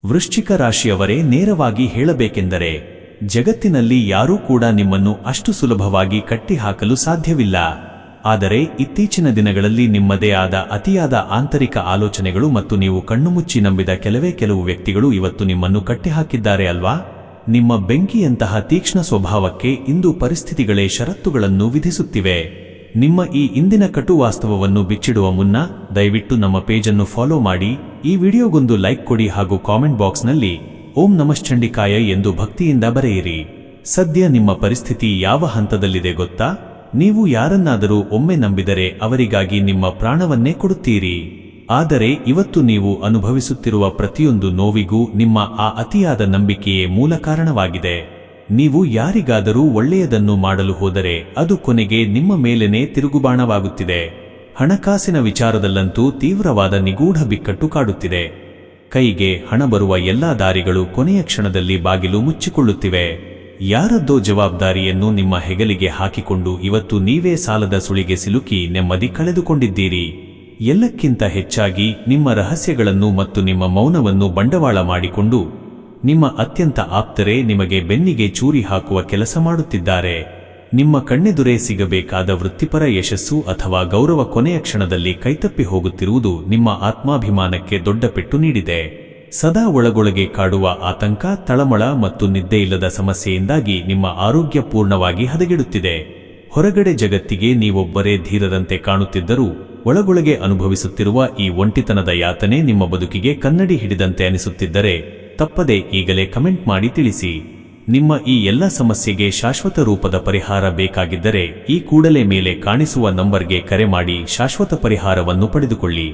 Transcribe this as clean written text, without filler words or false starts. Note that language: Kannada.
ವೃಶ್ಚಿಕ ರಾಶಿಯವರೇ, ನೇರವಾಗಿ ಹೇಳಬೇಕೆಂದರೆ ಜಗತ್ತಿನಲ್ಲಿ ಯಾರೂ ಕೂಡ ನಿಮ್ಮನ್ನು ಅಷ್ಟು ಸುಲಭವಾಗಿ ಕಟ್ಟಿಹಾಕಲು ಸಾಧ್ಯವಿಲ್ಲ. ಆದರೆ ಇತ್ತೀಚಿನ ದಿನಗಳಲ್ಲಿ ನಿಮ್ಮದೇ ಆದ ಅತಿಯಾದ ಆಂತರಿಕ ಆಲೋಚನೆಗಳು ಮತ್ತು ನೀವು ಕಣ್ಣುಮುಚ್ಚಿ ನಂಬಿದ ಕೆಲವು ವ್ಯಕ್ತಿಗಳು ಇವತ್ತು ನಿಮ್ಮನ್ನು ಕಟ್ಟಿಹಾಕಿದ್ದಾರೆ ಅಲ್ವಾ? ನಿಮ್ಮ ಬೆಂಕಿಯಂತಹ ತೀಕ್ಷ್ಣ ಸ್ವಭಾವಕ್ಕೆ ಇಂದು ಪರಿಸ್ಥಿತಿಗಳೇ ಷರತ್ತುಗಳನ್ನು ವಿಧಿಸುತ್ತಿವೆ. ನಿಮ್ಮ ಈ ಇಂದಿನ ಕಟು ವಾಸ್ತವವನ್ನು ಬಿಚ್ಚಿಡುವ ಮುನ್ನ ದಯವಿಟ್ಟು ನಮ್ಮ ಪೇಜನ್ನು ಫಾಲೋ ಮಾಡಿ, ಈ ವಿಡಿಯೋಗೊಂದು ಲೈಕ್ ಕೊಡಿ ಹಾಗೂ ಕಾಮೆಂಟ್ ಬಾಕ್ಸ್ನಲ್ಲಿ ಓಂ ನಮಶ್ಚಂಡಿಕಾಯ ಎಂದು ಭಕ್ತಿಯಿಂದ ಬರೆಯಿರಿ. ಸದ್ಯ ನಿಮ್ಮ ಪರಿಸ್ಥಿತಿ ಯಾವ ಹಂತದಲ್ಲಿದೆ ಗೊತ್ತಾ? ನೀವು ಯಾರನ್ನಾದರೂ ಒಮ್ಮೆ ನಂಬಿದರೆ ಅವರಿಗಾಗಿ ನಿಮ್ಮ ಪ್ರಾಣವನ್ನೇ ಕೊಡುತ್ತೀರಿ. ಆದರೆ ಇವತ್ತು ನೀವು ಅನುಭವಿಸುತ್ತಿರುವ ಪ್ರತಿಯೊಂದು ನೋವಿಗೂ ನಿಮ್ಮ ಆ ಅತಿಯಾದ ನಂಬಿಕೆಯೇ ಮೂಲ ಕಾರಣವಾಗಿದೆ. ನೀವು ಯಾರಿಗಾದರೂ ಒಳ್ಳೆಯದನ್ನು ಮಾಡಲು ಹೋದರೆ ಅದು ಕೊನೆಗೆ ನಿಮ್ಮ ಮೇಲೇನೇ ತಿರುಗುಬಾಣವಾಗುತ್ತಿದೆ. ಹಣಕಾಸಿನ ವಿಚಾರದಲ್ಲಂತೂ ತೀವ್ರವಾದ ನಿಗೂಢ ಬಿಕ್ಕಟ್ಟು ಕಾಡುತ್ತಿದೆ. ಕೈಗೆ ಹಣ ಬರುವ ಎಲ್ಲಾ ದಾರಿಗಳು ಕೊನೆಯ ಕ್ಷಣದಲ್ಲಿ ಬಾಗಿಲು ಮುಚ್ಚಿಕೊಳ್ಳುತ್ತಿವೆ. ಯಾರದ್ದೋ ಜವಾಬ್ದಾರಿಯನ್ನು ನಿಮ್ಮ ಹೆಗಲಿಗೆ ಹಾಕಿಕೊಂಡು ಇವತ್ತು ನೀವೇ ಸಾಲದ ಸುಳಿಗೆ ಸಿಲುಕಿ ನೆಮ್ಮದಿ ಕಳೆದುಕೊಂಡಿದ್ದೀರಿ. ಎಲ್ಲಕ್ಕಿಂತ ಹೆಚ್ಚಾಗಿ ನಿಮ್ಮ ರಹಸ್ಯಗಳನ್ನು ಮತ್ತು ನಿಮ್ಮ ಮೌನವನ್ನು ಬಂಡವಾಳ ಮಾಡಿಕೊಂಡು ನಿಮ್ಮ ಅತ್ಯಂತ ಆಪ್ತರೇ ನಿಮಗೆ ಬೆನ್ನಿಗೆ ಚೂರಿ ಹಾಕುವ ಕೆಲಸ ಮಾಡುತ್ತಿದ್ದಾರೆ. ನಿಮ್ಮ ಕಣ್ಣೆದುರೇ ಸಿಗಬೇಕಾದ ವೃತ್ತಿಪರ ಯಶಸ್ಸು ಅಥವಾ ಗೌರವ ಕೊನೆಯ ಕ್ಷಣದಲ್ಲಿ ಕೈತಪ್ಪಿ ಹೋಗುತ್ತಿರುವುದು ನಿಮ್ಮ ಆತ್ಮಾಭಿಮಾನಕ್ಕೆ ದೊಡ್ಡ ಪೆಟ್ಟು ನೀಡಿದೆ. ಸದಾ ಒಳಗೊಳಗೆ ಕಾಡುವ ಆತಂಕ, ತಳಮಳ ಮತ್ತು ನಿದ್ದೆಯಿಲ್ಲದ ಸಮಸ್ಯೆಯಿಂದಾಗಿ ನಿಮ್ಮ ಆರೋಗ್ಯ ಪೂರ್ಣವಾಗಿ ಹದಗೆಡುತ್ತಿದೆ. ಹೊರಗಡೆ ಜಗತ್ತಿಗೆ ನೀವೊಬ್ಬರೇ ಧೀರರಂತೆ ಕಾಣುತ್ತಿದ್ದರೂ ಒಳಗೊಳಗೆ ಅನುಭವಿಸುತ್ತಿರುವ ಈ ಒಂಟಿತನದ ಯಾತನೆ ನಿಮ್ಮ ಬದುಕಿಗೆ ಕನ್ನಡಿ ಹಿಡಿದಂತೆ ಅನಿಸುತ್ತಿದ್ದರೆ ತಪ್ಪದೆ ಈಗಲೇ ಕಮೆಂಟ್ ಮಾಡಿ ತಿಳಿಸಿ. ನಿಮ್ಮ ಈ ಎಲ್ಲ ಸಮಸ್ಯೆಗೆ ಶಾಶ್ವತ ರೂಪದ ಪರಿಹಾರ ಬೇಕಾಗಿದ್ದರೆ ಈ ಕೂಡಲೇ ಮೇಲೆ ಕಾಣಿಸುವ ನಂಬರ್ಗೆ ಕರೆ ಮಾಡಿ ಶಾಶ್ವತ ಪರಿಹಾರವನ್ನು ಪಡೆದುಕೊಳ್ಳಿ.